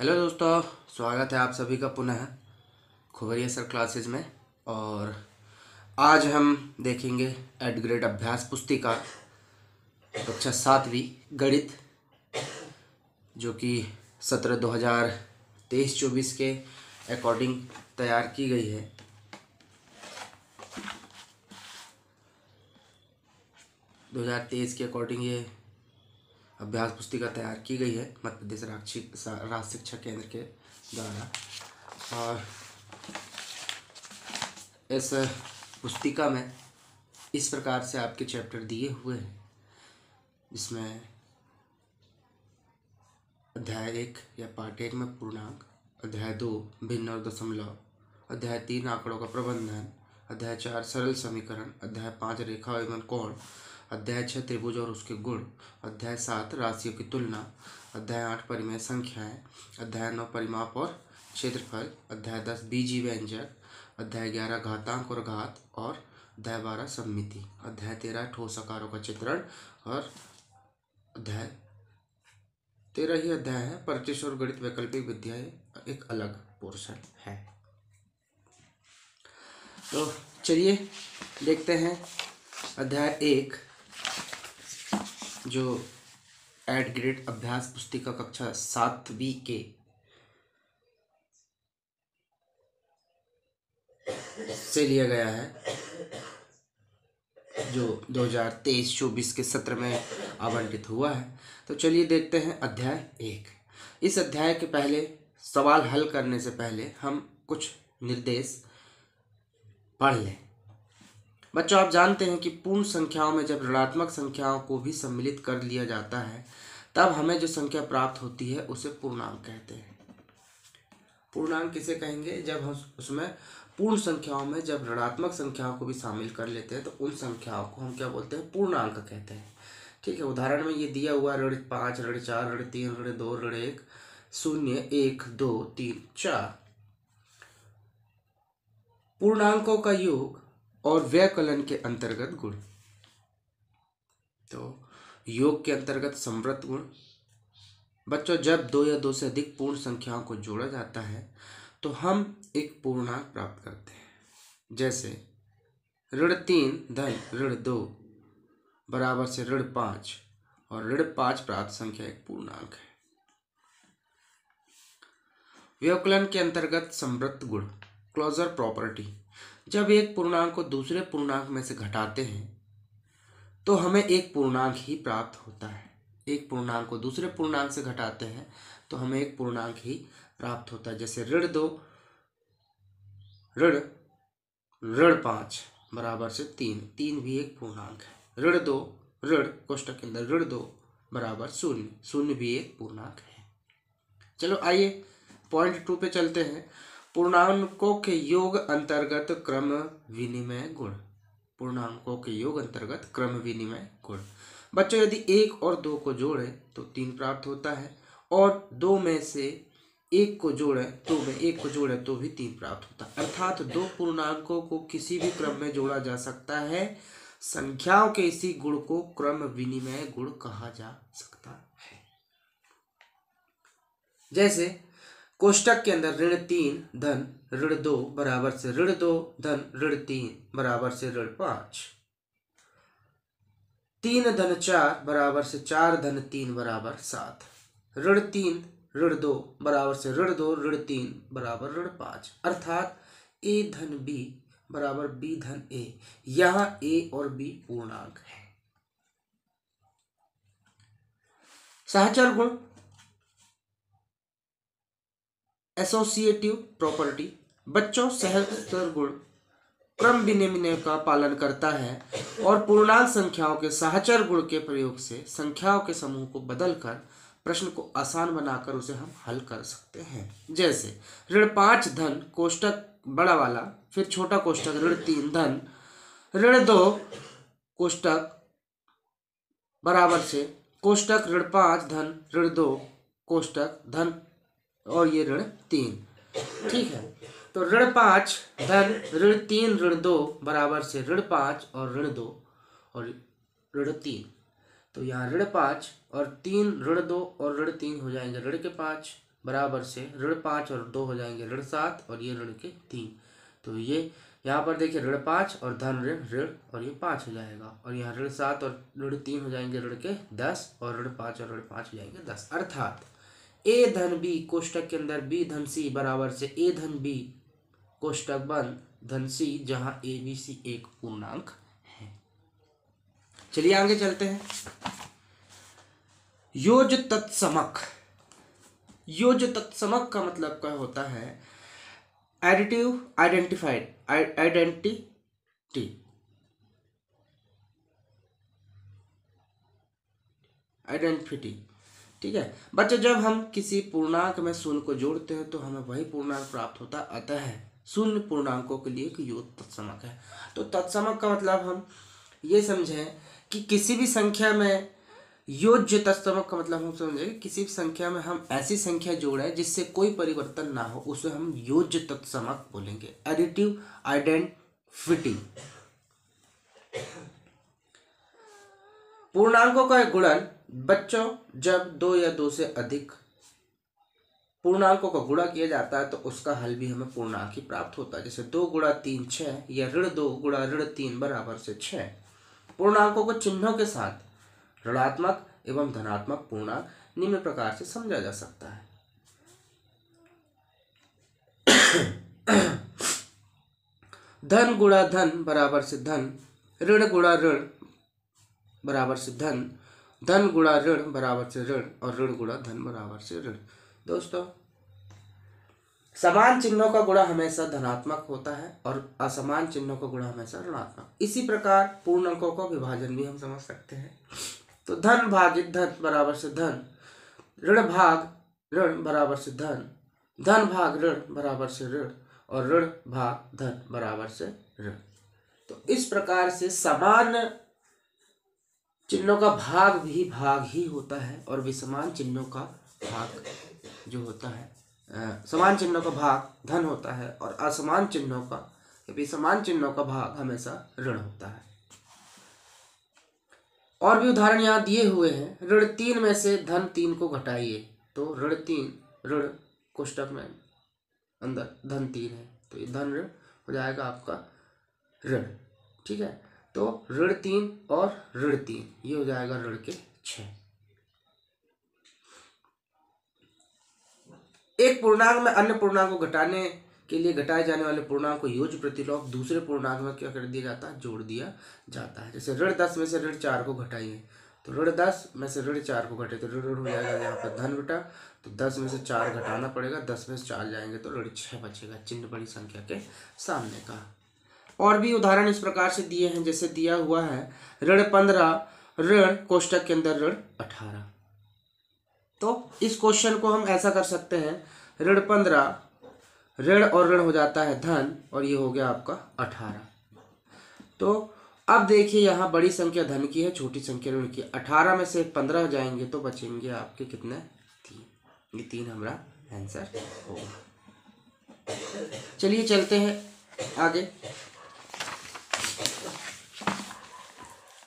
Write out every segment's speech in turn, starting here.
Hello दोस्तों, स्वागत है आप सभी का पुनः खुबरिया सर क्लासेज में। और आज हम देखेंगे एड ग्रेड अभ्यास पुस्तिका कक्षा 7वीं गणित, जो कि सत्र 2023-24 के अकॉर्डिंग तैयार की गई है। दो 2023 के अकॉर्डिंग ये अभ्यास पुस्तिका तैयार की गई है मध्य प्रदेश राज्य शिक्षा केंद्र के द्वारा। और इस पुस्तिका में इस प्रकार से आपके चैप्टर दिए हुए हैं, जिसमें अध्याय 1 या पार्ट 1 में पूर्णांक, अध्याय 2 भिन्न और दशमलव, अध्याय 3 आंकड़ों का प्रबंधन, अध्याय 4 सरल समीकरण, अध्याय 5 रेखा एवं कोण, अध्याय 6 त्रिभुज और उसके गुण, अध्याय 7 राशियों की तुलना, अध्याय 8 परिमेय संख्याएं, अध्याय 9 परिमाप और क्षेत्रफल, अध्याय 10 बीजीय व्यंजक, अध्याय 11 घातांक और घात, और अध्याय 12 सममिति, अध्याय 13 ठोस आकारों का चित्रण, और अध्याय 13 ही अध्याय है परिचय और गणित वैकल्पिक विद्याएं, एक अलग पोर्शन है। तो चलिए देखते हैं अध्याय 1, जो एड ग्रेड अभ्यास पुस्तिका कक्षा 7वीं के से लिया गया है, जो 2023-24 के सत्र में आवंटित हुआ है। तो चलिए देखते हैं अध्याय 1। इस अध्याय के पहले सवाल हल करने से पहले हम कुछ निर्देश पढ़ लें। बच्चों, आप जानते हैं कि पूर्ण संख्याओं में जब ऋणात्मक संख्याओं को भी सम्मिलित कर लिया जाता है, तब हमें जो संख्या प्राप्त होती है उसे पूर्णांक कहते हैं। पूर्णांक किसे कहेंगे? जब हम उसमें पूर्ण संख्याओं में जब ऋणात्मक संख्याओं को भी शामिल कर लेते हैं तो उन संख्याओं को हम क्या बोलते हैं? पूर्णांक कहते हैं। ठीक है, उदाहरण में ये दिया हुआ ऋण 5, ऋण 4, ऋण 3, ऋण 2, ऋण 1, 0, 1, 2, 3, 4 पूर्णांकों का योग और व्यवकलन के अंतर्गत गुण। तो योग के अंतर्गत समृद्ध गुण। बच्चों, जब 2 या 2 से अधिक पूर्ण संख्याओं को जोड़ा जाता है तो हम एक पूर्णांक प्राप्त करते हैं। जैसे ऋण 3 धन ऋण 2 बराबर से ऋण 5, और ऋण 5 प्राप्त संख्या एक पूर्णांक है। व्यवकलन के अंतर्गत समृद्ध गुण, क्लोजर प्रॉपर्टी। जब एक पूर्णांक को दूसरे पूर्णांक में से घटाते हैं तो हमें एक पूर्णांक ही प्राप्त होता है। एक पूर्णांक को दूसरे पूर्णांक से घटाते हैं तो हमें एक पूर्णांक ही प्राप्त होता है। जैसे ऋण 2 ऋण 5 बराबर से 3, 3 भी एक पूर्णांक है। ऋण 2 ऋण कोष्टक के अंदर ऋण 2 बराबर 0, 0 भी एक पूर्णांक है। चलो आइए पॉइंट 2 पे चलते हैं। पूर्णांकों के योग अंतर्गत क्रम विनिमय गुण। पूर्णांकों के योग अंतर्गत क्रम विनिमय गुण। बच्चों, यदि 1 और 2 को जोड़ें तो 3 प्राप्त होता है, और 2 में से 1 को जोड़ें तो भी 3 प्राप्त होता है। अर्थात 2 पूर्णांकों को किसी भी क्रम में जोड़ा जा सकता है। संख्याओं के इसी गुण को क्रम विनिमय गुण कहा जा सकता है। जैसे कोष्टक के अंदर ऋण 3 धन ऋण 2 बराबर से ऋण 2 धन ऋण 3 बराबर से ऋण 5, 3 धन 4 बराबर से 4 धन 3 बराबर 7, ऋण 3 ऋण 2 बराबर से ऋण 2 ऋण 3 बराबर ऋण 5। अर्थात a धन b बराबर b धन a। यहाँ a और b पूर्णांक है। सहचर गुण, एसोसिएटिव प्रॉपर्टी। बच्चों, सहचर गुण क्रम विनिमय का पालन करता है और पूर्णांक संख्याओं के सहचर गुण के प्रयोग से संख्याओं के समूह को बदलकर प्रश्न को आसान बनाकर उसे हम हल कर सकते हैं। जैसे ऋण 5 धन कोष्टक बड़ा वाला, फिर छोटा कोष्टक ऋण 3 धन ऋण 2 कोष्टक बराबर से कोष्टक ऋण 5 धन ऋण 2 कोष्टक धन, और ये ऋण 3। ठीक है, तो ऋण 5 धन ऋण 3 ऋण 2 बराबर से ऋण 5 और ऋण 2 और ऋण 3। तो यहाँ ऋण 5 और 3 ऋण 2 और ऋण 3 हो जाएंगे ऋण के 5, बराबर से ऋण 5 और 2 हो जाएंगे ऋण 7 और ये ऋण के 3। तो ये यहाँ पर देखिए ऋण 5 और धन ऋण ऋण और ये 5 हो जाएगा, और यहाँ ऋण 7 और ऋण 3 हो जाएंगे ऋण के 10 और ऋण 5 और ऋण 5 हो जाएंगे 10। अर्थात ए धन बी कोष्टक के अंदर बी धन सी बराबर से ए धन बी कोष्टक बंद धन सी, जहां ए बी सी एक पूर्णांक है। चलिए आगे चलते हैं। योज तत्समक। योज तत्समक का मतलब क्या होता है? Additive identified identity. आइडेंटिटी, ठीक है बच्चों। जब हम किसी पूर्णांक में शून्य को जोड़ते हैं तो हमें वही पूर्णांक प्राप्त होता, अतः शून्य पूर्णांकों के लिए एक योग तत्समक है। तो तत्समक का मतलब हम ये समझें कि किसी भी संख्या में योज्य तत्समक का मतलब हम समझे कि किसी भी संख्या में हम ऐसी संख्या जोड़ें जिससे कोई परिवर्तन ना हो, उसे हम योज्य तत्समक बोलेंगे। Additive identity. पूर्णांकों का एक गुणन बच्चों, जब 2 या 2 से अधिक पूर्णांकों का गुणा किया जाता है तो उसका हल भी हमें पूर्णांक ही प्राप्त होता है। जैसे 2 गुणा 3 6 या ऋण 2 गुणा ऋण 3 बराबर से 6। पूर्णांकों को चिन्हों के साथ ऋणात्मक एवं धनात्मक पूर्णांक निम्न प्रकार से समझा जा सकता है। धन गुणा धन बराबर से धन, ऋण गुणा ऋण बराबर से धन, धन गुणा ऋण बराबर से ऋण और ऋण गुणा धन बराबर से ऋण। दोस्तों, समान चिन्हों का गुणा हमेशा धनात्मक होता है और असमान चिन्हों का गुणा हमेशा ऋणात्मक। इसी प्रकार पूर्णांकों का विभाजन भी हम समझ सकते हैं। तो धन भागित धन बराबर से धन, ऋण भाग ऋण बराबर से धन, धन भाग ऋण बराबर से ऋण और ऋण भाग धन बराबर से ऋण। तो इस प्रकार से समान चिन्हों का भाग ही होता है और विषमान चिन्हों का भाग जो होता है, समान चिन्हों का भाग धन होता है और असमान चिन्हों का विषमान चिन्हों का भाग हमेशा ऋण होता है। और भी उदाहरण यहाँ दिए हुए हैं। ऋण 3 में से धन 3 को घटाइए, तो ऋण 3 ऋण कोष्टक में अंदर धन 3 है तो ये धन ऋण हो जाएगा आपका ऋण, ठीक है। तो ऋण 3 और ऋण 3 ये हो जाएगा ऋण के 6। एक पूर्णांक में अन्य पूर्णांक को घटाने के लिए घटाए जाने वाले पूर्णांक को योज्य प्रतिलोम दूसरे पूर्णांक में क्या कर दिया जाता है? जोड़ दिया जाता है। जैसे ऋण 10 में से ऋण 4 को घटाइए, तो ऋण 10 में से ऋण 4 को घटे तो ऋण हो जाएगा यहाँ पर धन बेटा, तो 10 में से 4 घटाना पड़ेगा, 10 में से 4 जाएंगे तो ऋण 6 बचेगा, चिन्ह बड़ी संख्या के सामने का। और भी उदाहरण इस प्रकार से दिए हैं, जैसे दिया हुआ है ऋण 15 ऋण कोष्टक के अंदर ऋण 18। तो इस क्वेश्चन को हम ऐसा कर सकते हैं, ऋण 15 ऋण और ऋण हो जाता है धन और ये हो गया आपका 18। तो अब देखिए यहाँ बड़ी संख्या धन की है, छोटी संख्या ऋण की। 18 में से 15 जाएंगे तो बचेंगे आपके कितने? 3। ये 3 हमारा आंसर होगा। चलिए चलते हैं आगे।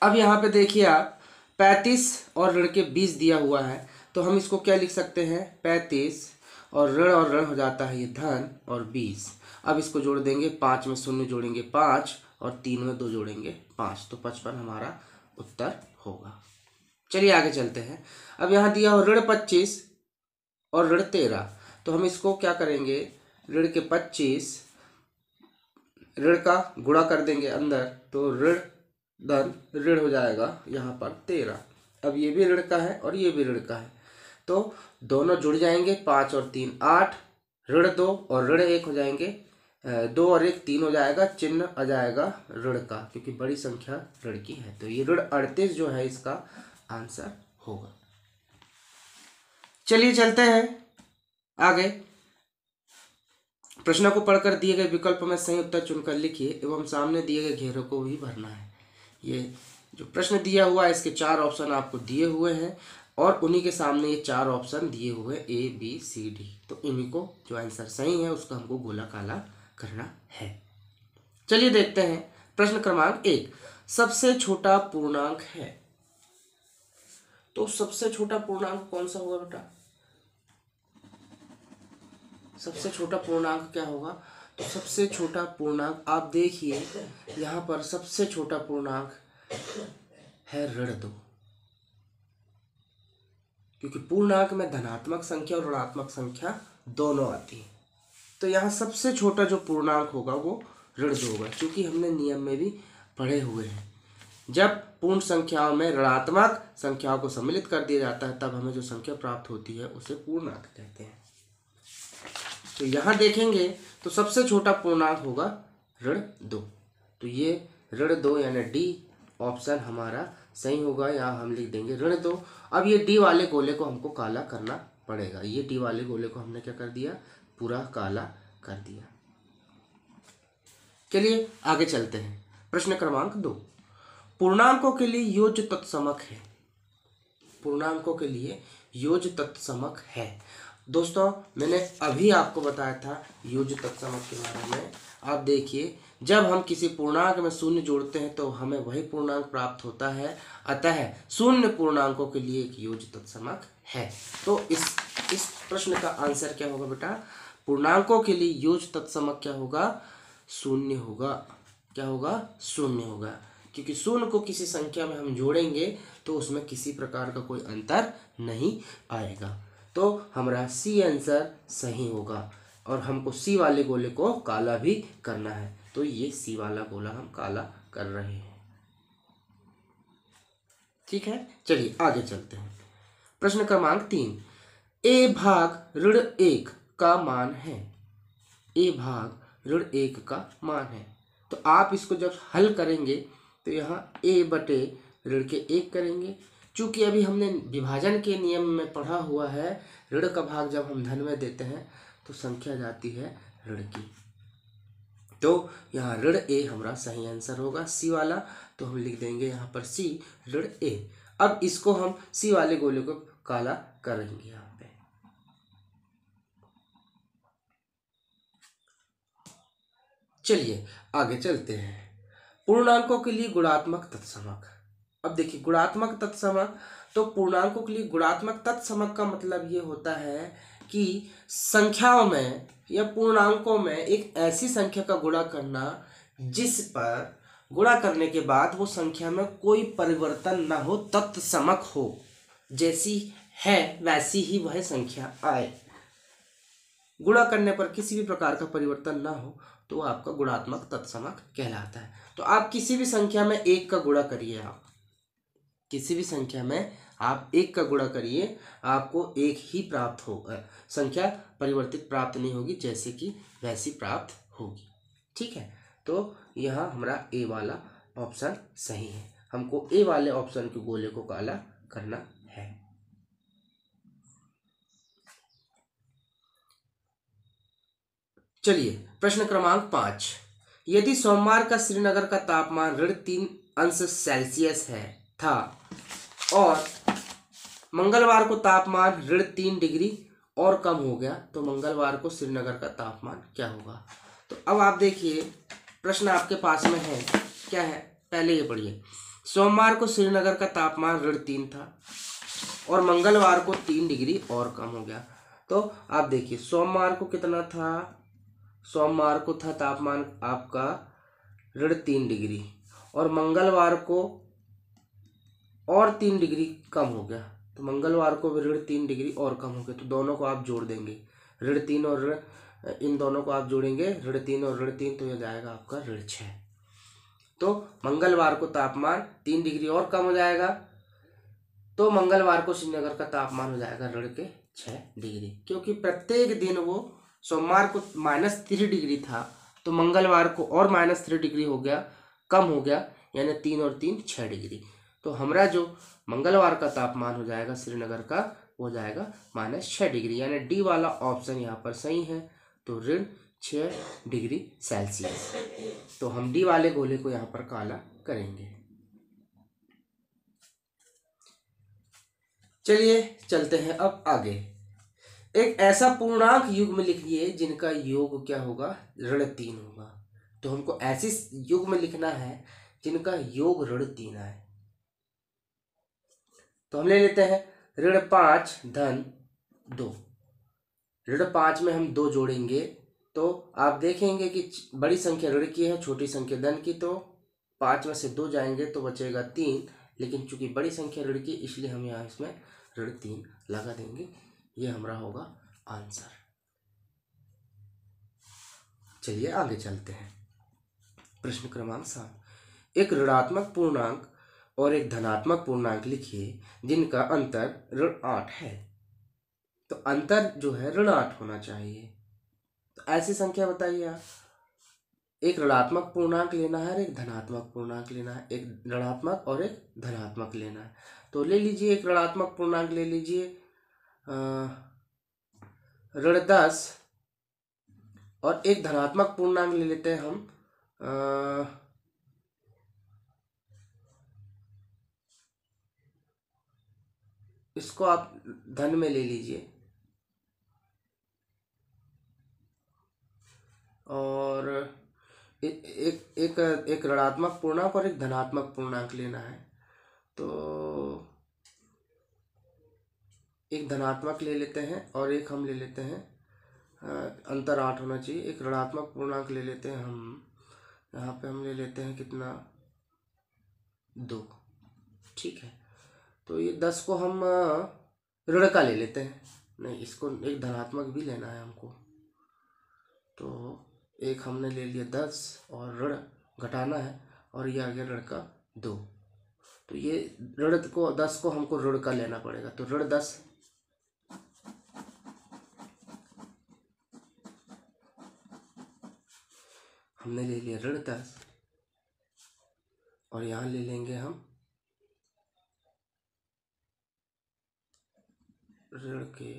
अब यहाँ पे देखिए आप 35 और ऋण के 20 दिया हुआ है, तो हम इसको क्या लिख सकते हैं? 35 और ऋण हो जाता है ये धन और 20। अब इसको जोड़ देंगे, 5 में 0 जोड़ेंगे 5 और 3 में 2 जोड़ेंगे 5, तो 55 हमारा उत्तर होगा। चलिए आगे चलते हैं। अब यहाँ दिया हो ऋण 25 और ऋण 13, तो हम इसको क्या करेंगे? ऋण के 25 ऋण का गुणा कर देंगे अंदर, तो ऋण धन ऋण हो जाएगा यहाँ पर 13। अब ये भी ऋण का है और ये भी ऋण का है, तो दोनों जुड़ जाएंगे, 5 और 3 8, ऋण 2 और ऋण 1 हो जाएंगे, 2 और 1 3 हो जाएगा, चिन्ह आ जाएगा ऋण का, क्योंकि बड़ी संख्या ऋण की है। तो ये ऋण 38 जो है इसका आंसर होगा। चलिए चलते हैं आगे। प्रश्न को पढ़कर दिए गए विकल्प में सही उत्तर चुनकर लिखिए एवं सामने दिए गए घेरों को भी भरना है। ये जो प्रश्न दिया हुआ है इसके 4 ऑप्शन आपको दिए हुए हैं और उन्हीं के सामने ये 4 ऑप्शन दिए हुए A B C D, तो इन्हीं को जो आंसर सही है उसका हमको गोला काला करना है। चलिए देखते हैं प्रश्न क्रमांक 1, सबसे छोटा पूर्णांक है। तो सबसे छोटा पूर्णांक कौन सा होगा बेटा? सबसे छोटा पूर्णांक क्या होगा? तो सबसे छोटा पूर्णांक आप देखिए यहाँ पर सबसे छोटा पूर्णांक है ऋण 2, क्योंकि पूर्णांक में धनात्मक संख्या और ऋणात्मक संख्या दोनों आती है। तो यहाँ सबसे छोटा जो पूर्णांक होगा वो ऋण 2 होगा, क्योंकि हमने नियम में भी पढ़े हुए हैं जब पूर्ण संख्याओं में ऋणात्मक संख्याओं को सम्मिलित कर दिया जाता है तब हमें जो संख्या प्राप्त होती है उसे पूर्णांक कहते हैं। तो यहाँ देखेंगे तो सबसे छोटा पूर्णांक होगा ऋण 2। तो ये ऋण 2 यानी डी ऑप्शन हमारा सही होगा। यहाँ हम लिख देंगे ऋण 2। अब ये डी वाले गोले को हमको काला करना पड़ेगा। ये डी वाले गोले को हमने क्या कर दिया? पूरा काला कर दिया। चलिए आगे चलते हैं। प्रश्न क्रमांक 2, पूर्णांकों के लिए योज्य तत्समक है। पूर्णांकों के लिए योज्य तत्समक है। दोस्तों मैंने अभी आपको बताया था योज्य तत्समक के बारे में। आप देखिए जब हम किसी पूर्णांक में शून्य जोड़ते हैं तो हमें वही पूर्णांक प्राप्त होता है, अतः शून्य पूर्णांकों के लिए एक योज्य तत्समक है। तो इस प्रश्न का आंसर क्या होगा बेटा? पूर्णांकों के लिए योज्य तत्समक क्या होगा? शून्य होगा। क्या होगा? शून्य होगा, क्योंकि शून्य को किसी संख्या में हम जोड़ेंगे तो उसमें किसी प्रकार का कोई अंतर नहीं आएगा। तो हमारा सी आंसर सही होगा। और हमको सी वाले गोले को काला भी करना है, तो ये सी वाला गोला हम काला कर रहे हैं। ठीक है, चलिए आगे चलते हैं। प्रश्न क्रमांक 3, ए भाग ऋण 1 का मान है। ए भाग ऋण 1 का मान है। तो आप इसको जब हल करेंगे तो यहाँ ए बटे ऋण के 1 करेंगे। चूंकि अभी हमने विभाजन के नियम में पढ़ा हुआ है, ऋण का भाग जब हम धन में देते हैं तो संख्या जाती है ऋण की। तो यहाँ ऋण ए हमारा सही आंसर होगा, सी वाला। तो हम लिख देंगे यहाँ पर सी ऋण ए। अब इसको हम सी वाले गोले को काला करेंगे यहाँ पे। चलिए आगे चलते हैं। पूर्णांकों के लिए गुणात्मक तत्समक। अब देखिए गुणात्मक तत्समक, तो पूर्णांकों के लिए गुणात्मक तत्समक का मतलब ये होता है कि संख्याओं में या पूर्णांकों में एक ऐसी संख्या का गुणा करना जिस पर गुणा करने के बाद वो संख्या में कोई परिवर्तन ना हो, तत्समक हो, जैसी है वैसी ही वह संख्या आए। गुणा करने पर किसी भी प्रकार का परिवर्तन ना हो तो आपका गुणात्मक तत्समक कहलाता है। तो आप किसी भी संख्या में 1 का गुणा करिए, आप किसी भी संख्या में आप 1 का गुणा करिए, आपको 1 ही प्राप्त होगा, संख्या परिवर्तित प्राप्त नहीं होगी, जैसे कि वैसी प्राप्त होगी। ठीक है, तो यहाँ हमारा ए वाला ऑप्शन सही है। हमको ए वाले ऑप्शन के गोले को काला करना है। चलिए प्रश्न क्रमांक 5, यदि सोमवार का श्रीनगर का तापमान -3°C था और मंगलवार को तापमान -3° और कम हो गया, तो मंगलवार को श्रीनगर का तापमान क्या होगा? तो अब आप देखिए प्रश्न आपके पास में है, क्या है? पहले ये पढ़िए। सोमवार को श्रीनगर का तापमान -3 था और मंगलवार को 3° और कम हो गया। तो आप देखिए सोमवार को कितना था? सोमवार को था तापमान आपका -3° और मंगलवार को और 3° कम हो गया, तो मंगलवार को भी -3° और कम हो गया। तो दोनों को आप जोड़ देंगे, -3 और इन दोनों को आप जोड़ेंगे, -3 और -3, तो यह जाएगा आपका -6। तो मंगलवार को तापमान 3° और कम हो जाएगा, तो मंगलवार को श्रीनगर का तापमान हो जाएगा -6°। क्योंकि प्रत्येक दिन वो सोमवार को -3° था तो मंगलवार को और -3° हो गया, कम हो गया, यानी 3 और 3 6°। तो हमारा जो मंगलवार का तापमान हो जाएगा श्रीनगर का, वो जाएगा -6°, यानी डी वाला ऑप्शन यहाँ पर सही है। तो -6°C। तो हम डी वाले गोले को यहाँ पर काला करेंगे। चलिए चलते हैं अब आगे। एक ऐसा पूर्णांक युग्म लिखिए जिनका योग क्या होगा? ऋण 3 होगा। तो हमको ऐसी युग्म लिखना है जिनका योग ऋण 3 आए। तो हम ले लेते हैं ऋण 5 धन 2। ऋण 5 में हम 2 जोड़ेंगे तो आप देखेंगे कि बड़ी संख्या ऋण की है, छोटी संख्या धन की, तो 5 में से 2 जाएंगे तो बचेगा 3। लेकिन चूंकि बड़ी संख्या ऋण की, इसलिए हम यहाँ इसमें ऋण 3 लगा देंगे। ये हमारा होगा आंसर। चलिए आगे चलते हैं। प्रश्न क्रमांक 7, एक ऋणात्मक पूर्णांक और एक धनात्मक पूर्णांक लिखिए जिनका अंतर ऋण 8 है। तो अंतर जो है ऋण 8 होना चाहिए। तो ऐसी संख्या बताइए आप। एक ऋणात्मक पूर्णांक लेना है और एक धनात्मक पूर्णांक लेना है, एक ऋणात्मक और एक धनात्मक लेना है। तो ले लीजिए, एक ऋणात्मक पूर्णांक ले लीजिए ऋण 10, और एक धनात्मक पूर्णांक ले लेते हैं हम इसको आप धन में ले लीजिए, और एक ऋणात्मक पूर्णांक और एक धनात्मक पूर्णांक लेना है। तो एक धनात्मक ले लेते हैं और एक हम ले लेते हैं अंतर 8 होना चाहिए। एक ऋणात्मक पूर्णांक ले लेते हैं हम, यहाँ पे हम ले लेते हैं कितना, 2। ठीक है, तो ये 10 को हम ऋण का ले लेते हैं, नहीं इसको एक धनात्मक भी लेना है हमको। तो एक हमने ले लिया 10 और ऋण घटाना है, और ये आ गया ऋण का 2। तो ये ऋण को 10 को हमको ऋण का लेना पड़ेगा। तो ऋण 10 हमने ले लिया ऋण 10, और यहाँ ले लेंगे हम ऋण के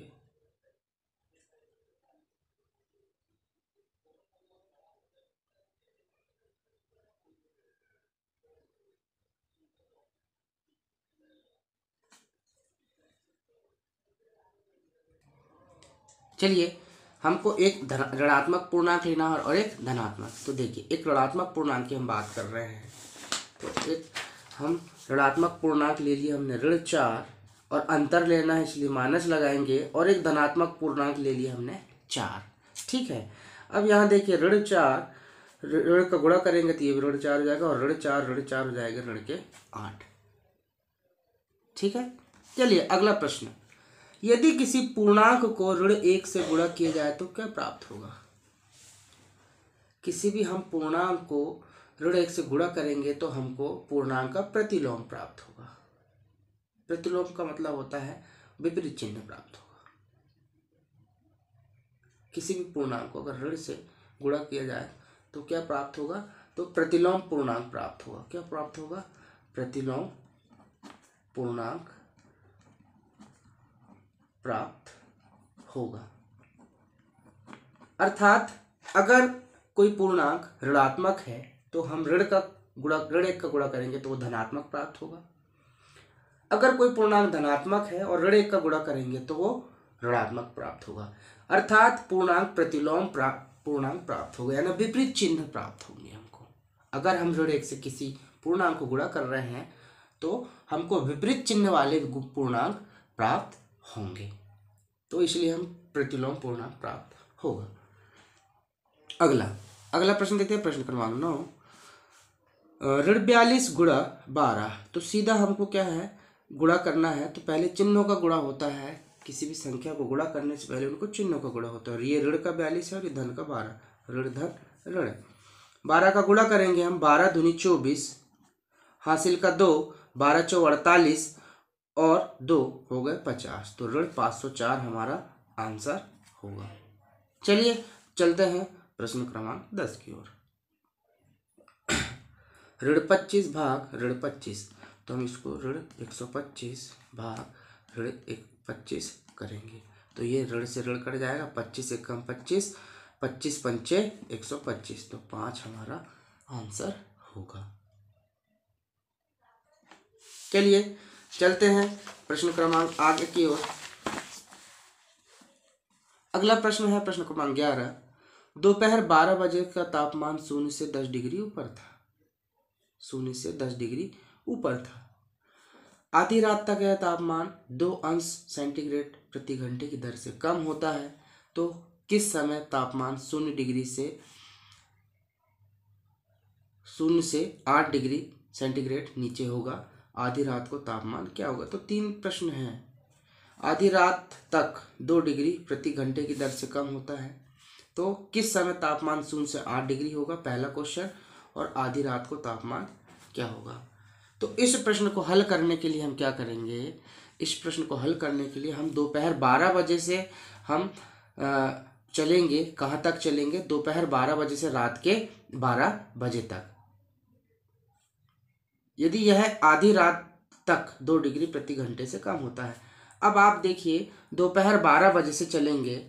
चलिए हमको एक ऋणात्मक पूर्णांक लेना है और एक धनात्मक। तो देखिए, एक ऋणात्मक पूर्णांक की हम बात कर रहे हैं, तो एक हम ऋणात्मक पूर्णांक ले लिए हमने ऋण 4, और अंतर लेना है इसलिए माइनस लगाएंगे, और एक धनात्मक पूर्णांक ले लिया हमने 4। ठीक है, अब यहाँ देखिए ऋण 4 ऋण का गुणा करेंगे तो ये भी ऋण 4 हो जाएगा, और ऋण 4 हो जाएगा ऋण के 8। ठीक है, चलिए अगला प्रश्न, यदि किसी पूर्णांक को ऋण 1 से गुणा किया जाए तो क्या प्राप्त होगा। किसी भी हम पूर्णांक को ऋण 1 से गुणा करेंगे तो हमको पूर्णांक का प्रतिलोम प्राप्त होगा। प्रतिलोम का मतलब होता है विपरीत चिन्ह प्राप्त होगा। किसी भी पूर्णांक को अगर ऋण से गुणा किया जाए तो क्या प्राप्त होगा, तो प्रतिलोम पूर्णांक प्राप्त होगा। क्या प्राप्त होगा, प्रतिलोम पूर्णांक प्राप्त होगा। अर्थात अगर कोई पूर्णांक ऋणात्मक है तो हम ऋण 1 का गुणा करेंगे तो वो धनात्मक प्राप्त होगा। अगर कोई पूर्णांक धनात्मक है और ऋण 1 का गुणा करेंगे तो वो ऋणात्मक प्राप्त होगा। अर्थात पूर्णांक प्रतिलोम पूर्णांक प्राप्त होगा, यानी विपरीत चिन्ह प्राप्त होंगे हमको। अगर हम ऋण 1 से किसी पूर्णांक को गुणा कर रहे हैं तो हमको विपरीत चिन्ह वाले पूर्णांक प्राप्त होंगे, तो इसलिए हम प्रतिलोम पूर्णांक प्राप्त होगा। अगला प्रश्न देखते हैं, प्रश्न क्रमांक 9, ऋण 42 गुणा 12। तो सीधा हमको क्या है, गुणा करना है। तो पहले चिन्हों का गुणा होता है, किसी भी संख्या को गुणा करने से पहले उनको चिन्हों का गुणा होता है। और ये ऋण का 42 है और ये धन का 12, ऋण धन ऋण। 12 का गुणा करेंगे हम, 12 दूनी 24, हासिल का 2, 12 चौ 48, और 2 हो गए 50। तो ऋण 504 हमारा आंसर होगा। चलिए चलते हैं प्रश्न क्रमांक 10 की ओर। ऋण 25 भाग ऋण 25। तो हम इसको ऋण 125 भाग ऋण 25 करेंगे। तो ये ऋण से ऋण कट जाएगा, 25 से कम 25, 25 पंचे 125, तो 5 हमारा आंसर होगा। चलिए चलते हैं प्रश्न क्रमांक आगे की ओर। अगला प्रश्न है प्रश्न क्रमांक 11, दोपहर 12 बजे का तापमान 0 से 10 डिग्री ऊपर था। 0 से 10 डिग्री ऊपर था। आधी रात तक यह तापमान 2 अंश सेंटीग्रेड प्रति घंटे की दर से कम होता है। तो किस समय तापमान 0 से 8 डिग्री सेंटीग्रेड नीचे होगा? आधी रात को तापमान क्या होगा? तो 3 प्रश्न हैं। आधी रात तक 2 डिग्री प्रति घंटे की दर से कम होता है, तो किस समय तापमान 0 से 8 डिग्री होगा, पहला क्वेश्चन। और आधी रात को तापमान क्या होगा? तो इस प्रश्न को हल करने के लिए हम क्या करेंगे? इस प्रश्न को हल करने के लिए हम दोपहर 12 बजे से हम चलेंगे। कहाँ तक चलेंगे? दोपहर 12 बजे से रात के 12 बजे तक। यदि यह आधी रात तक 2 डिग्री प्रति घंटे से कम होता है। अब आप देखिए, दोपहर 12 बजे से चलेंगे,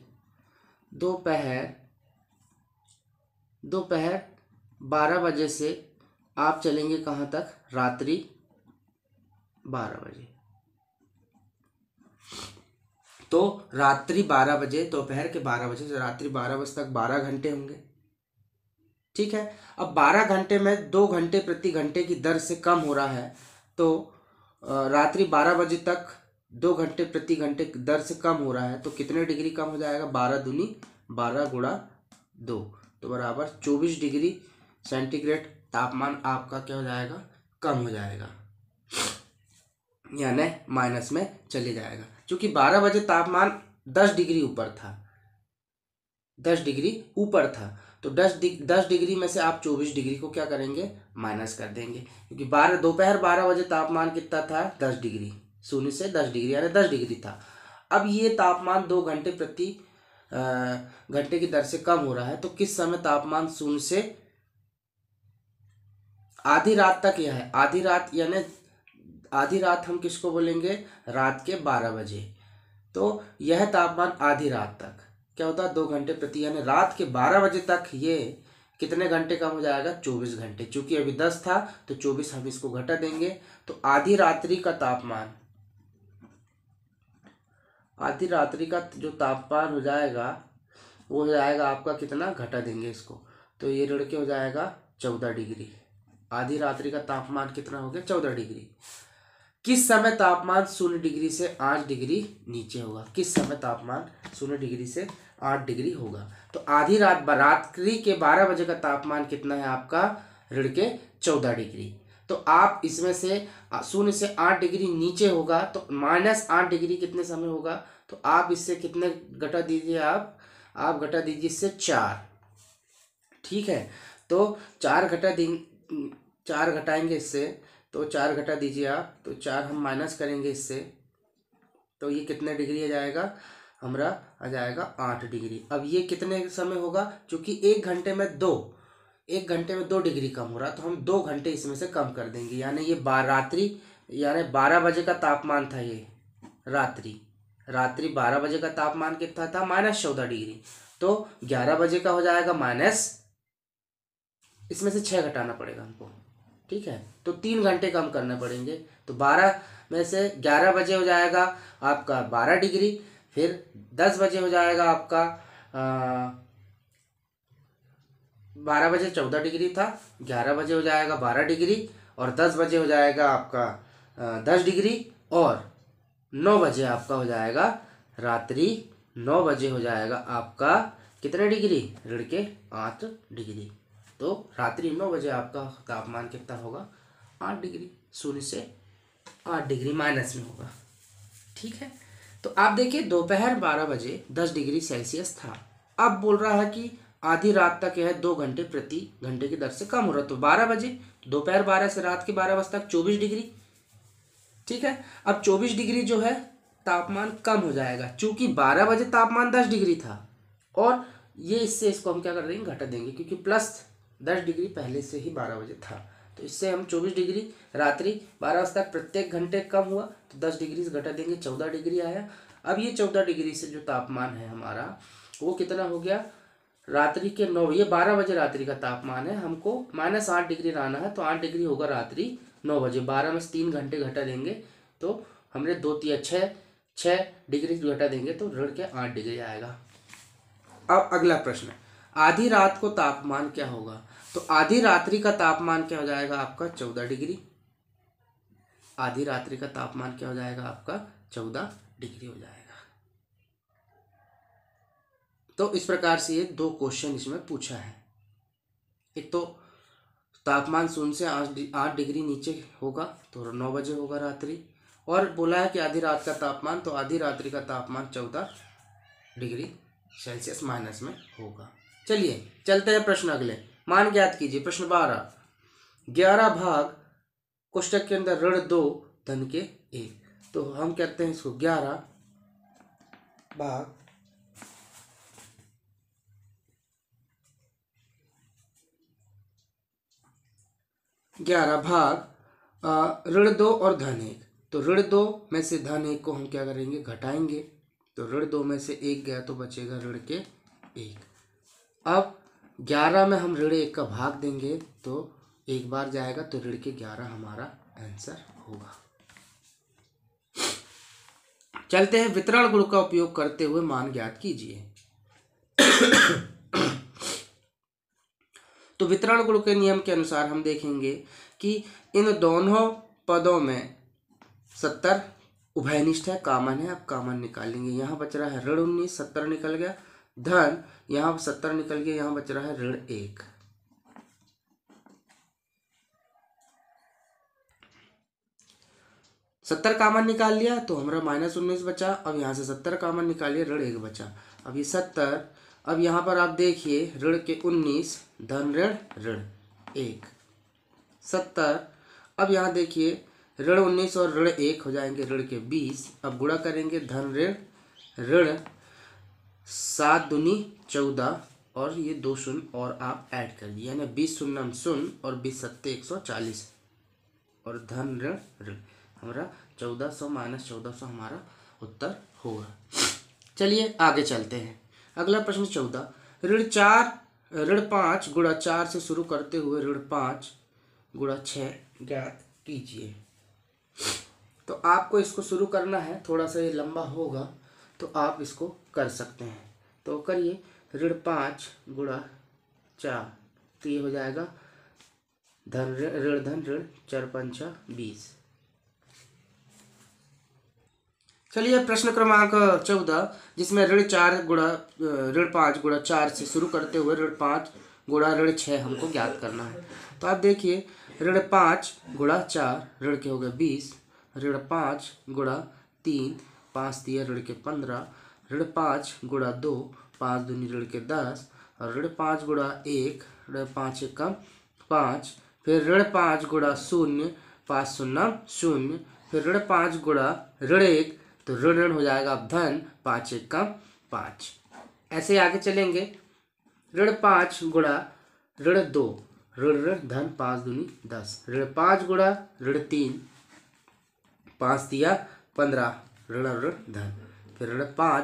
दोपहर 12 बजे से आप चलेंगे कहाँ तक? रात्रि 12 बजे। तो रात्रि 12 बजे, दोपहर के 12 बजे से रात्रि 12 बजे तक 12 घंटे होंगे। ठीक है। अब 12 घंटे में 2 घंटे प्रति घंटे की दर से कम हो रहा है, तो रात्रि 12 बजे तक 2 घंटे प्रति घंटे की दर से कम हो रहा है, तो कितने डिग्री कम हो जाएगा? 12 दूनी 12 गुणा 2, तो बराबर 24 डिग्री सेंटीग्रेड तापमान आपका क्या हो जाएगा? कम हो जाएगा, यानी माइनस में चले जाएगा। क्योंकि 12 बजे तापमान 10 डिग्री ऊपर था, 10 डिग्री ऊपर था, तो 10 डिग्री में से आप 24 डिग्री को क्या करेंगे? माइनस कर देंगे। क्योंकि दोपहर 12 बजे तापमान कितना था? 10 डिग्री, 0 से 10 डिग्री यानी 10 डिग्री था। अब ये तापमान 2 घंटे प्रति घंटे की दर से कम हो रहा है, तो किस समय तापमान 0 से आधी रात तक यह है? आधी रात यानी आधी रात हम किसको बोलेंगे? रात के 12 बजे। तो यह तापमान आधी रात तक क्या होता है? 2 घंटे प्रति, यानी रात के 12 बजे तक ये कितने घंटे कम हो जाएगा? 24 घंटे। चूंकि अभी 10 था तो 24 हम इसको घटा देंगे, तो आधी रात्रि का तापमान, आधी रात्रि का जो तापमान हो जाएगा वो हो जाएगा आपका कितना? घटा देंगे इसको, तो ये ऋण के हो जाएगा 14 डिग्री। आधी रात्रि का तापमान कितना हो गया? 14 डिग्री। किस समय तापमान 0 डिग्री से 8 डिग्री नीचे होगा? किस समय तापमान 0 डिग्री से 8 डिग्री होगा? तो आधी रात्रि के 12 बजे का तापमान कितना है आपका? ऋण के 14 डिग्री। तो आप इसमें से 0 से 8 डिग्री नीचे होगा, तो -8 डिग्री कितने समय होगा? तो आप इससे कितने घटा दीजिए? आप घटा दीजिए इससे 4। ठीक है, तो 4 घटाएंगे इससे, तो 4 घटा दीजिए आप, तो 4 हम माइनस करेंगे इससे, तो ये कितने डिग्री आ जाएगा? हमारा आ जाएगा 8 डिग्री। अब ये कितने समय होगा? क्योंकि 1 घंटे में 2 डिग्री कम हो रहा, तो हम 2 घंटे इसमें से कम कर देंगे, यानी ये रात्रि यानी 12 बजे का तापमान था, ये रात्रि 12 बजे का तापमान कितना था? -14 डिग्री। तो 11 बजे का हो जाएगा माइनस, इसमें से 6 घटाना पड़ेगा हमको। ठीक है, तो 3 घंटे कम करने पड़ेंगे, तो 12 में से 11 बजे हो जाएगा आपका 12 डिग्री, फिर 10 बजे हो जाएगा आपका 12 बजे 14 डिग्री था, 11 बजे हो जाएगा 12 डिग्री, और 10 बजे हो जाएगा आपका 10 डिग्री, और 9 बजे आपका हो जाएगा रात्रि 9 बजे हो जाएगा आपका कितने डिग्री? ऋण के 8 डिग्री। तो रात्रि 9 बजे आपका तापमान कितना होगा? 8 डिग्री, 0 से 8 डिग्री माइनस में होगा। ठीक है, तो आप देखिए दोपहर 12 बजे 10 डिग्री सेल्सियस था। अब बोल रहा है कि आधी रात तक यह 2 घंटे प्रति घंटे की दर से कम हो रहा है, तो 12 बजे, दोपहर 12 से रात के 12 बजे तक 24 डिग्री। ठीक है, अब 24 डिग्री जो है तापमान कम हो जाएगा, चूंकि 12 बजे तापमान 10 डिग्री था, और ये इसको हम क्या कर देंगे? घटा देंगे, क्योंकि प्लस 10 डिग्री पहले से ही 12 बजे था, तो इससे हम 24 डिग्री रात्रि 12 बजे तक प्रत्येक घंटे कम हुआ, तो 10 डिग्री से घटा देंगे, 14 डिग्री आया। अब ये 14 डिग्री से जो तापमान है हमारा वो कितना हो गया? रात्रि के 9, ये 12 बजे रात्रि का तापमान है, हमको -8 डिग्री लाना है, तो 8 डिग्री होगा रात्रि 9 बजे। 12 में से 3 घंटे घटा देंगे, तो हमने 2 3 6 डिग्री घटा देंगे, तो ऋण के 8 डिग्री आएगा। अब अगला प्रश्न, आधी रात को तापमान क्या होगा? तो आधी रात्रि का तापमान क्या हो जाएगा आपका? 14 डिग्री। आधी रात्रि का तापमान क्या हो जाएगा आपका? 14 डिग्री हो जाएगा। तो इस प्रकार से ये 2 क्वेश्चन इसमें पूछा है। एक तो तापमान 0 से 8 डिग्री नीचे होगा तो 9 बजे होगा रात्रि, और बोला है कि आधी रात का तापमान, तो आधी रात्रि का तापमान 14 डिग्री सेल्सियस माइनस में होगा। चलिए चलते हैं प्रश्न अगले। मान ज्ञात कीजिए। प्रश्न 12, 11 भाग कोष्टक के अंदर ऋण 2 धन के 1। तो हम कहते हैं इसको 11 भाग ऋण 2 और धन 1। तो ऋण 2 में से धन 1 को हम क्या करेंगे, घटाएंगे। तो ऋण 2 में से 1 गया तो बचेगा ऋण के 1। अब 11 में हम ऋण 1 का भाग देंगे तो एक बार जाएगा, तो ऋण के 11 हमारा आंसर होगा। चलते हैं वितरण गुण का उपयोग करते हुए मान ज्ञात कीजिए। तो वितरण गुण के नियम के अनुसार हम देखेंगे कि इन दोनों पदों में 70 उभयनिष्ठ है, कॉमन है। अब कॉमन निकालेंगे। यहाँ बच रहा है ऋण 19, 70 निकल गया। धन यहाँ 70 निकल गया, यहाँ बच रहा है ऋण 1। सत्तर कॉमन निकाल लिया तो हमारा -19 बचा। अब यहाँ से 70 कॉमन निकालिए, ऋण 1 बचा। अब ये 70, अब यहाँ पर आप देखिए ऋण के 19 धन ऋण 1 70। अब यहाँ देखिए ऋण 19 और ऋण 1 हो जाएंगे ऋण के 20। अब गुणा करेंगे धन ऋण 7 दूनी 14 और ये 2 शून्य और आप ऐड कर दिए, यानी 20 शून्य 0 और 20 सत्ते 140 और धन ऋण हमारा 1400 माइनस 1400 हमारा उत्तर होगा। चलिए आगे चलते हैं। अगला प्रश्न 14, ऋण 5 गुणा 4 से शुरू करते हुए ऋण 5 गुणा 6 ज्ञात कीजिए। तो आपको इसको शुरू करना है, थोड़ा सा ये लंबा होगा तो आप इसको कर सकते हैं। तो करिए ऋण 5 गुणा 4, तो ये हो जाएगा धन ऋण 4 पंचा 20। चलिए प्रश्न क्रमांक 14, जिसमें ऋण 5 गुणा 4 से शुरू करते हुए ऋण 5 गुणा ऋण 6 हमको ज्ञात करना है। तो आप देखिए ऋण 5 गुणा 4 ऋण के हो गए 20, ऋण 5 गुणा 3 5 दिया ऋण के 15, ऋण 5 गुणा 2 5 दूनी ऋण के 10 और ऋण 5 गुणा 1 ऋण 5 एकम 5, फिर ऋण 5 गुणा 0 5 शून्य 0, फिर ऋण 5 गुणा ऋण 1, तो ऋण हो जाएगा अब धन 5 एकम 5। ऐसे आगे चलेंगे। ऋण 5 गुणा ऋण 2 ऋण धन 5 दूनी 10, ऋण 5 गुणा ऋण 3 5 दिया 15 ऋण धन, फिर ऋण 5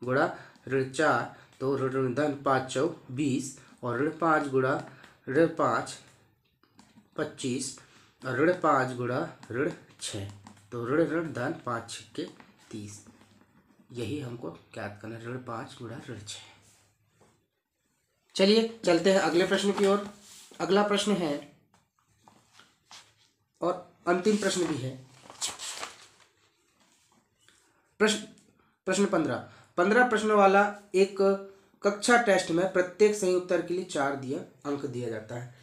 गुणा ऋण 4 तो ऋण धन 5 चौ 20 और ऋण 5 गुणा ऋण 5 25 और ऋण 5 गुणा ऋण 6, तो ऋण धन 5 6 30। यही हमको ज्ञात करना है, ऋण 5 गुणा ऋण 6। चलिए चलते हैं अगले प्रश्न की ओर। अगला प्रश्न है और अंतिम प्रश्न भी है। प्रश्न 15 प्रश्न वाला एक कक्षा टेस्ट में प्रत्येक सही उत्तर के लिए 4 अंक दिया जाता है।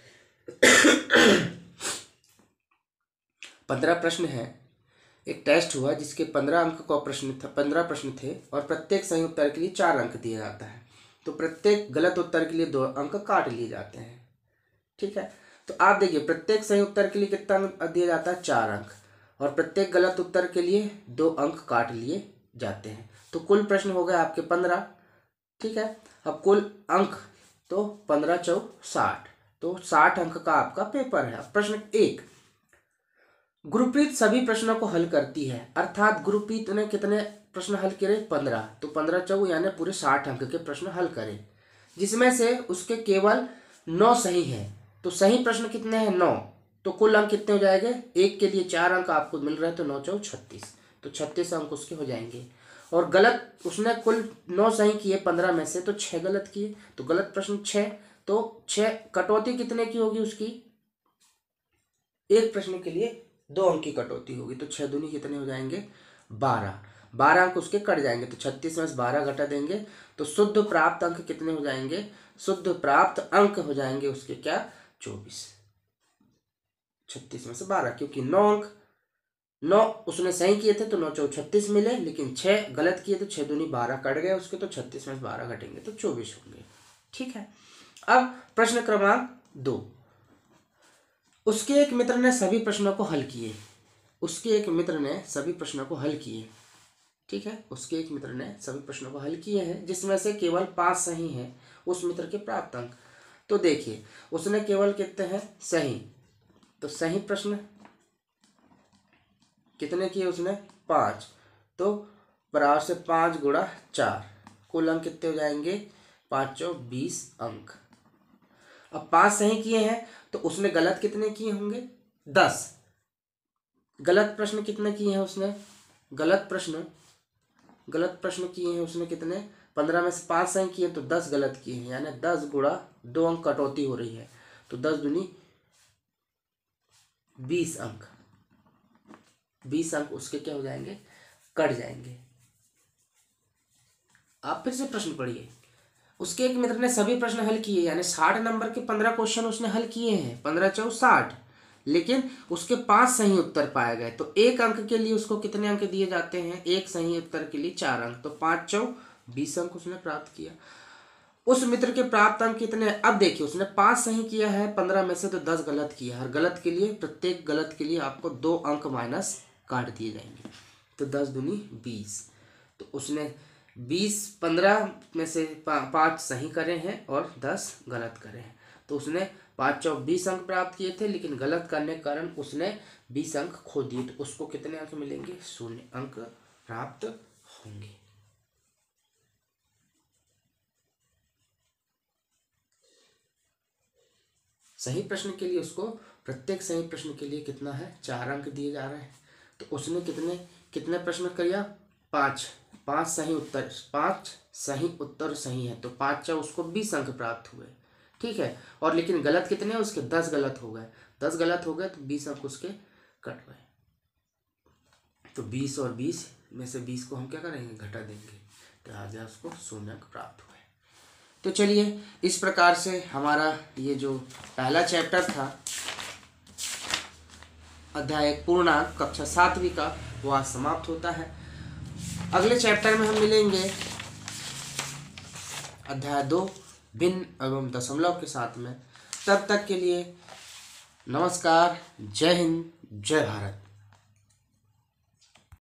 15 प्रश्न है। एक टेस्ट हुआ जिसके 15 अंक का प्रश्न था, 15 प्रश्न थे और प्रत्येक सही उत्तर के लिए 4 अंक दिया जाता है। तो प्रत्येक गलत उत्तर के लिए 2 अंक काट लिए जाते हैं। ठीक है, तो आप देखिए प्रत्येक सही उत्तर के लिए कितना दिया जाता है, 4 अंक, और प्रत्येक गलत उत्तर के लिए 2 अंक काट लिए जाते हैं। तो कुल प्रश्न हो गए आपके 15। ठीक है, अब कुल अंक तो 15 चौ 60, तो 60 अंक का आपका पेपर है। प्रश्न 1, गुरप्रीत सभी प्रश्नों को हल करती है, अर्थात गुरप्रीत ने कितने प्रश्न हल करे, 15। तो 15 चौ यानी पूरे 60 अंक के प्रश्न हल करे, जिसमें से उसके केवल 9 सही हैं। तो सही प्रश्न कितने हैं, 9। तो कुल अंक कितने हो जाएंगे, एक के लिए 4 अंक आपको मिल रहे हैं, तो 9 चौ 36, तो 36 अंक उसके हो जाएंगे। और गलत उसने कुल 9 सही किए 15 में से, तो 6 गलत किए, तो गलत प्रश्न 6। तो 6 कटौती कितने की होगी उसकी, एक प्रश्न के लिए 2 अंक की कटौती होगी, तो 6 दूनी कितने हो जाएंगे, 12। 12 अंक उसके कट जाएंगे, तो 36 में से 12 घटा देंगे तो शुद्ध प्राप्त अंक कितने हो जाएंगे, शुद्ध प्राप्त अंक हो जाएंगे उसके क्या, 24। 36 में से 12, क्योंकि 9 अंक, 9 उसने सही किए थे तो 9 चौ 36 मिले, लेकिन 6 गलत किए तो 6 दूनी 12 कट गए उसके, तो 36 में से 12 घटेंगे तो 24 होंगे। ठीक है। अब प्रश्न क्रमांक 2, उसके एक मित्र ने सभी प्रश्नों को हल किए, उसके एक मित्र ने सभी प्रश्नों को हल किए। ठीक है, उसके एक मित्र ने सभी प्रश्नों को हल किए हैं, जिसमें से केवल 5 सही हैं, उस मित्र के प्राप्त अंक। तो देखिए उसने केवल कितने हैं सही, तो सही प्रश्न कितने किए उसने, 5, तो बराबर से 5 गुणा 4, कुल अंक कितने हो जाएंगे, 5 चौ 20 अंक। अब 5 सही किए हैं तो उसने गलत कितने किए होंगे, 10। गलत प्रश्न कितने किए हैं उसने, गलत प्रश्न किए हैं उसने कितने, 15 में से 5 सही किए तो 10 गलत किए हैं, यानी 10 गुणा 2 अंक कटौती हो रही है, तो 10 दूनी 20 अंक, 20 अंक उसके क्या हो जाएंगे, कट जाएंगे। आप फिर से प्रश्न पढ़िए, उसके एक मित्र ने सभी प्रश्न हल किए, यानी 60 नंबर के 15 क्वेश्चन उसने हल किए हैं, 15 चौ 60, लेकिन उसके 5 सही उत्तर पाए गए, तो 1 अंक के लिए उसको कितने अंक दिए जाते हैं, 1 सही उत्तर के लिए 4 अंक, तो 5 चौ 20 अंक उसने प्राप्त किया। उस मित्र के प्राप्त अंक कितने, अब देखिए उसने 5 सही किया है 15 में से, तो 10 गलत किया, हर गलत के लिए, प्रत्येक गलत के लिए आपको 2 अंक माइनस काट दिए जाएंगे, तो 10 दूनी 20, तो उसने 15 में से 5 सही करे हैं और 10 गलत करे हैं, तो उसने 5 चौ 20 अंक प्राप्त किए थे, लेकिन गलत करने के कारण उसने 20 अंक खो दिए, तो उसको कितने अंक मिलेंगे, 0 अंक प्राप्त होंगे। सही प्रश्न के लिए उसको, प्रत्येक सही प्रश्न के लिए कितना है, 4 अंक दिए जा रहे हैं, तो उसने कितने प्रश्न किया, 5 सही उत्तर, 5 सही उत्तर सही है, तो 5 चौ उसको 20 अंक प्राप्त हुए। ठीक है, और लेकिन गलत कितने हैं उसके, 10 गलत हो गए, 10 गलत हो गए तो 20 अंक उसके कट गए, तो 20 और 20 में से 20 को हम क्या करेंगे, घटा देंगे, तो आ गया उसको 0 अंक प्राप्त हुए। तो चलिए इस प्रकार से हमारा ये जो पहला चैप्टर था अध्याय पूर्णांक कक्षा 7वीं का, वो आज समाप्त होता है। अगले चैप्टर में हम मिलेंगे अध्याय 2 भिन्न एवं दशमलव के साथ में। तब तक के लिए नमस्कार, जय हिंद, जय भारत।